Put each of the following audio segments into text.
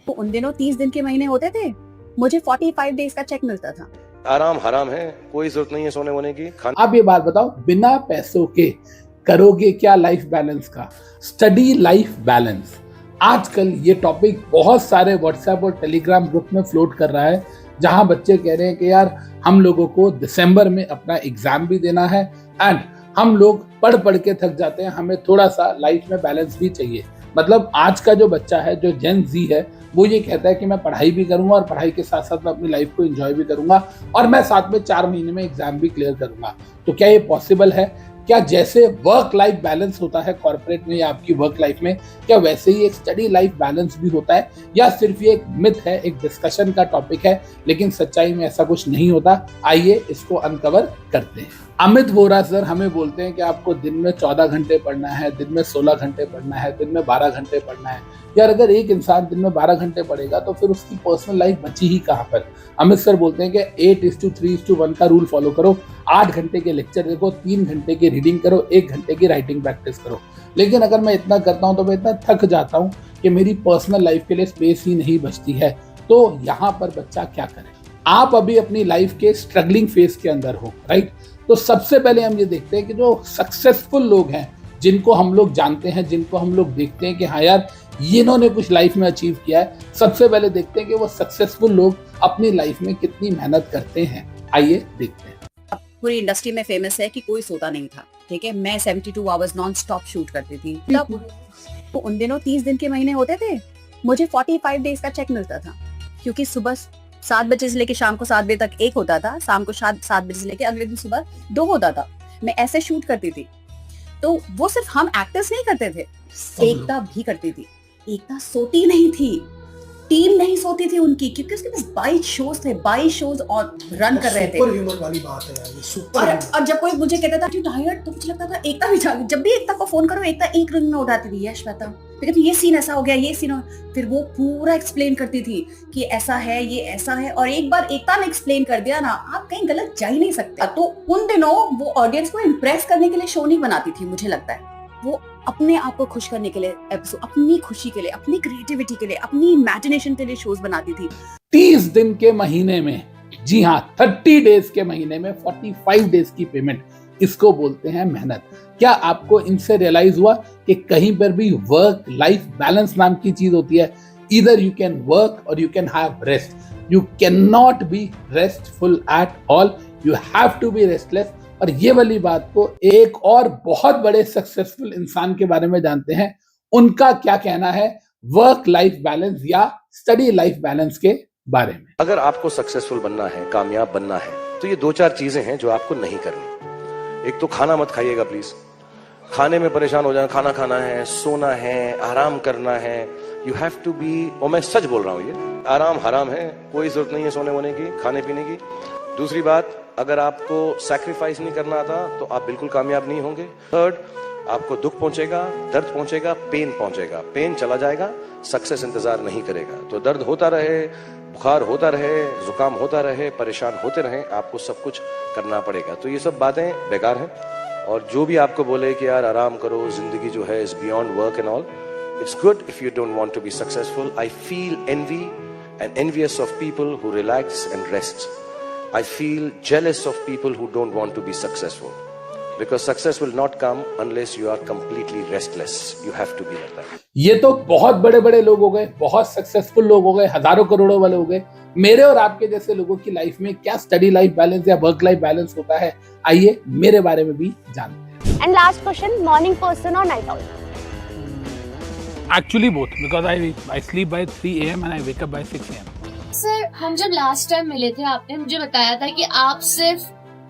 तो उन दिनों 30 दिन के महीने होते थे, मुझे 45 डेज का चेक मिलता था। आराम हराम है, कोई जरूरत नहीं है सोने वोने की। अब ये बात बताओ, बिना पैसों के करोगे क्या लाइफ बैलेंस का? स्टडी लाइफ बैलेंस, आजकल ये टॉपिक बहुत सारे व्हाट्सएप और टेलीग्राम ग्रुप में फ्लोट कर रहा है, जहां बच्चे कह रहे हैं कि यार हम लोगों को दिसंबर में अपना एग्जाम भी देना है एंड हम लोग पढ़ पढ़ के थक जाते हैं, हमें थोड़ा सा लाइफ में बैलेंस भी चाहिए। मतलब आज का जो बच्चा है, जो जेन जी है, वो ये कहता है कि मैं पढ़ाई भी करूंगा और पढ़ाई के साथ साथ मैं अपनी लाइफ को एंजॉय भी करूंगा और मैं साथ में 4 महीने में एग्जाम भी क्लियर करूंगा। तो क्या ये पॉसिबल है? क्या जैसे वर्क लाइफ बैलेंस होता है कॉर्पोरेट में या आपकी वर्क लाइफ में, क्या वैसे ही एक स्टडी लाइफ बैलेंस भी होता है, या सिर्फ ये एक मिथ है, एक डिस्कशन का टॉपिक है, लेकिन सच्चाई में ऐसा कुछ नहीं होता? आइए इसको अनकवर करते हैं। अमित वोरा सर हमें बोलते हैं कि आपको दिन में 14 घंटे पढ़ना है, दिन में 16 घंटे पढ़ना है, दिन में 12 घंटे पढ़ना है। यार अगर एक इंसान दिन में 12 घंटे पढ़ेगा तो फिर उसकी पर्सनल लाइफ बची ही कहाँ पर? अमित सर बोलते हैं कि 8:3:1 का रूल फॉलो करो, 8 घंटे के लेक्चर देखो, 3 घंटे की रीडिंग करो, 1 घंटे की राइटिंग प्रैक्टिस करो। लेकिन अगर मैं इतना करता हूँ तो मैं इतना थक जाता हूँ कि मेरी पर्सनल लाइफ के लिए स्पेस ही नहीं बचती है। तो यहाँ पर बच्चा क्या करे? आप अभी अपनी लाइफ के स्ट्रगलिंग फेज के अंदर हो, राइट? तो सबसे पहले हम ये देखते हैं कि जो सक्सेसफुल लोग हैं, जिनको हम लोग जानते हैं, जिनको हम लोग देखते हैं कि हाँ यार ये इन्होंने कुछ लाइफ में अचीव किया है, सबसे पहले देखते हैं कि वो सक्सेसफुल लोग अपनी लाइफ में कितनी मेहनत करते हैं। आइए देखते हैं। पूरी इंडस्ट्री में फेमस है कि कोई सोता नहीं था, ठीक है। मैं 72 आवर्स नॉन स्टॉप शूट करती थी। तो उन दिनों 30 दिन के महीने होते थे, मुझे 45 डेज का चेक मिलता था, क्योंकि सुबह 7 बजे से लेके शाम को 7 बजे तक एक होता था, शाम को 7 बजे से लेके अगले दिन सुबह 2 होता था। मैं ऐसे शूट करती थी। तो वो सिर्फ हम एक्टर्स नहीं करते थे, एकता भी करती थी। एकता सोती नहीं थी, टीम नहीं सोती थी उनकी, क्योंकि उसके पास 22 शोज थे, 22 शोज और रन कर रहे थे। सुपर ह्यूमन वाली बात है यार, ये सुपर। और जब कोई मुझे कहता था टायर्ड, तो मुझे लगता था एकता भी जागी। जब भी एकता को फोन करो, एकता एक रिंग में उठाती थी, यश श्वेता, लेकिन ये सीन ऐसा हो गया, ये सीन फिर वो पूरा एक्सप्लेन करती थी कि ऐसा है, ये ऐसा है। और एक बार एकता ने एक्सप्लेन कर दिया ना, आप कहीं गलत जा ही नहीं सकते। तो उन दिनों वो ऑडियंस को इम्प्रेस करने के लिए शो नहीं बनाती थी, मुझे लगता है वो अपने आप को खुश करने के लिए एपिसोड, अपनी खुशी के लिए, अपनी क्रिएटिविटी के लिए, अपनी इमेजिनेशन के लिए शोज बनाती थी। 30 दिन के महीने में, जी हाँ 30 डेज के महीने में 45 डेज की पेमेंट, इसको बोलते हैं मेहनत। क्या आपको इनसे रियलाइज हुआ कि कहीं पर भी वर्क लाइफ बैलेंस नाम की चीज होती है? Either you can work or you can have rest, you can not be restful at all, you have to be restless. और ये वाली बात को एक और बहुत बड़े सक्सेसफुल इंसान के बारे में जानते हैं, उनका क्या कहना है वर्क लाइफ बैलेंस या स्टडी लाइफ बैलेंस के बारे में। अगर आपको सक्सेसफुल बनना है, कामयाब बनना है, तो ये 2-4 चीजें हैं जो आपको नहीं करनी। एक तो खाना मत खाइएगा प्लीज, खाने में परेशान हो जाना। खाना खाना है, सोना है, आराम करना है, यू हैव टू बी, और मैं सच बोल रहा हूँ, ये आराम हराम है, कोई जरूरत नहीं है सोने वोने की, खाने पीने की। दूसरी बात, अगर आपको सैक्रिफाइस नहीं करना आता तो आप बिल्कुल कामयाब नहीं होंगे। थर्ड, आपको दुख पहुंचेगा, दर्द पहुंचेगा, पेन पहुंचेगा, पेन चला जाएगा, सक्सेस इंतजार नहीं करेगा। तो दर्द होता रहे, बुखार होता रहे, जुकाम होता रहे, परेशान होते रहे, आपको सब कुछ करना पड़ेगा। तो ये सब बातें बेकार हैं। और जो भी आपको बोले कि यार आराम करो, जिंदगी जो है is beyond work and all, it's good if you don't want to be successful. I feel envy and envious of people who relax and rest. I feel jealous of people who don't want to be successful, because success will not come unless you are completely restless. You have to be like that. ये तो बहुत बड़े बड़े लोग हो गए, बहुत successful लोग हो गए, हजारों करोड़ों वाले हो गए। मेरे और आपके जैसे लोगों की लाइफ में क्या स्टडी लाइफ बैलेंस या वर्क लाइफ बैलेंस होता है? आइए मेरे बारे में भी जानते हैं। And last question, morning person or night owl? Actually both, because I sleep by 3 AM and I wake up by 6 AM. Sir, हम जब लास्ट टाइम मिले थे, आपने मुझे बताया था कि आप सिर्फ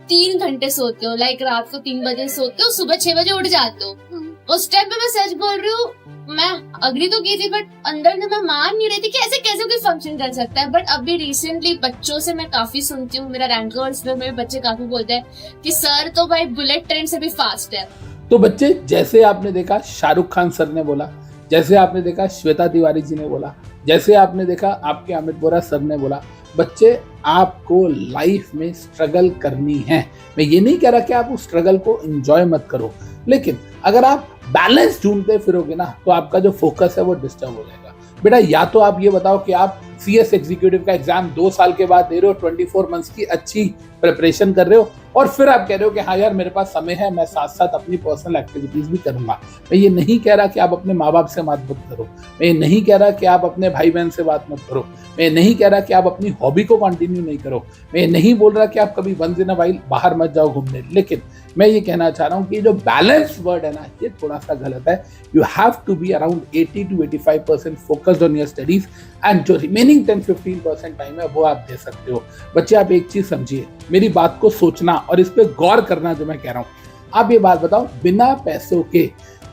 3 घंटे सोते हो, लाइक रात को 3 बजे सोते हो, सुबह 6 बजे उठ जाते हो। उस टाइम पे मैं सच बोल रही हूँ, मैं अग्री तो की थी, बट अंदर से मैं मान नहीं रही थी कि ऐसे कैसे कोई फंक्शन कर सकता है। बट अभी रिसेंटली बच्चों से मैं काफी सुनती हूँ, मेरा रैंकर्स में मेरे बच्चे काफी बोलते हैं कि सर तो भाई बुलेट ट्रेन से भी फास्ट है। तो बच्चे, जैसे आपने देखा शाहरुख खान सर ने बोला, जैसे आपने देखा श्वेता तिवारी जी ने बोला, जैसे आपने देखा आपके अमित वोरा सर ने बोला, बच्चे आपको लाइफ में स्ट्रगल करनी है। मैं ये नहीं कह रहा कि आप उस स्ट्रगल को एंजॉय मत करो, लेकिन अगर आप बैलेंस ढूंढते फिरोगे ना, तो आपका जो फोकस है वो डिस्टर्ब हो जाएगा। बेटा या तो आप ये बताओ कि आप CS एग्जीक्यूटिव का एग्जाम 2 साल के बाद दे रहे हो, 24 मंथ्स की अच्छी प्रिपरेशन कर रहे हो, और फिर आप कह रहे हो कि हाँ यार मेरे पास समय है, मैं साथ साथ अपनी पर्सनल एक्टिविटीज भी करूंगा। मैं ये नहीं कह रहा कि आप अपने माँ बाप से बात मत करो, मैं ये नहीं कह रहा कि आप अपने भाई बहन से बात मत करो, मैं ये नहीं कह रहा कि आप अपनी हॉबी को कंटिन्यू नहीं करो, मैं ये नहीं बोल रहा कि आप कभी वंस इन अ वाइल बाहर मत जाओ घूमने, लेकिन मैं ये कहना चाह रहा हूँ कि जो बैलेंस वर्ड है ना, ये थोड़ा सा गलत है। You have to be around 80 to 85% focused on your studies, and जो रिमेनिंग 10-15% टाइम है वो आप दे सकते हो। बच्चे आप एक चीज समझिए, मेरी बात को सोचना और इस पे गौर करना जो मैं कह रहा हूँ। आप ये बात बताओ, बिना पैसों के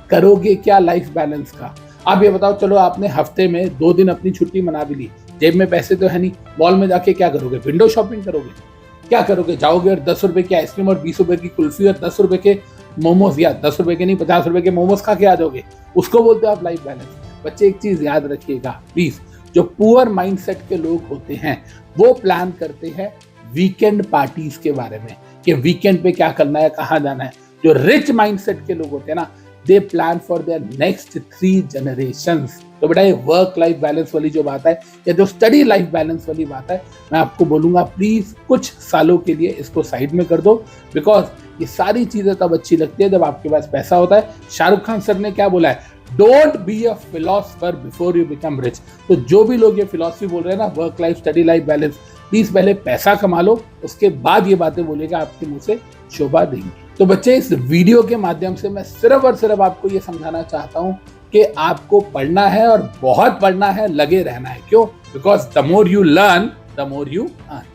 करोगे क्या लाइफ बैलेंस का? आप ये बताओ, चलो आपने हफ्ते में 2 दिन अपनी छुट्टी मना भी ली, जेब में पैसे तो है नहीं, मॉल में जाके क्या करोगे? विंडो शॉपिंग करोगे? क्या करोगे? जाओगे और 10 रुपए की आइसक्रीम और 20 रुपए की कुल्फी और 10 रुपए के मोमोज, या 10 रुपए के नहीं 50 रुपए के मोमोज खा के आ जाओगे? उसको बोलते हो आप लाइफ बैलेंस? बच्चे एक चीज याद रखिएगा प्लीज, जो पुअर माइंडसेट के लोग होते हैं वो प्लान करते हैं वीकेंड पार्टीज के बारे में, कि वीकेंड पे क्या करना है, कहाँ जाना है। जो रिच माइंडसेट के लोग होते हैं ना, दे plan for their next 3 generations. तो बेटा ये वर्क लाइफ बैलेंस वाली जो बात है, या जो स्टडी लाइफ बैलेंस वाली बात है, मैं आपको बोलूंगा प्लीज कुछ सालों के लिए इसको साइड में कर दो, बिकॉज ये सारी चीजें तब अच्छी लगती है जब आपके पास पैसा होता है। शाहरुख खान सर ने क्या बोला है, don't be a philosopher before you become rich. तो जो भी लोग ये फिलोसफी बोल रहे हैं ना, work life study life balance, please पहले पैसा कमा लो, उसके बाद ये बातें बोलेगा, आपके मुंह से शोभा देंगे। तो बच्चे इस वीडियो के माध्यम से मैं सिर्फ और सिर्फ आपको ये समझाना चाहता हूँ कि आपको पढ़ना है और बहुत पढ़ना है, लगे रहना है। क्यों? Because the more you learn the more you earn.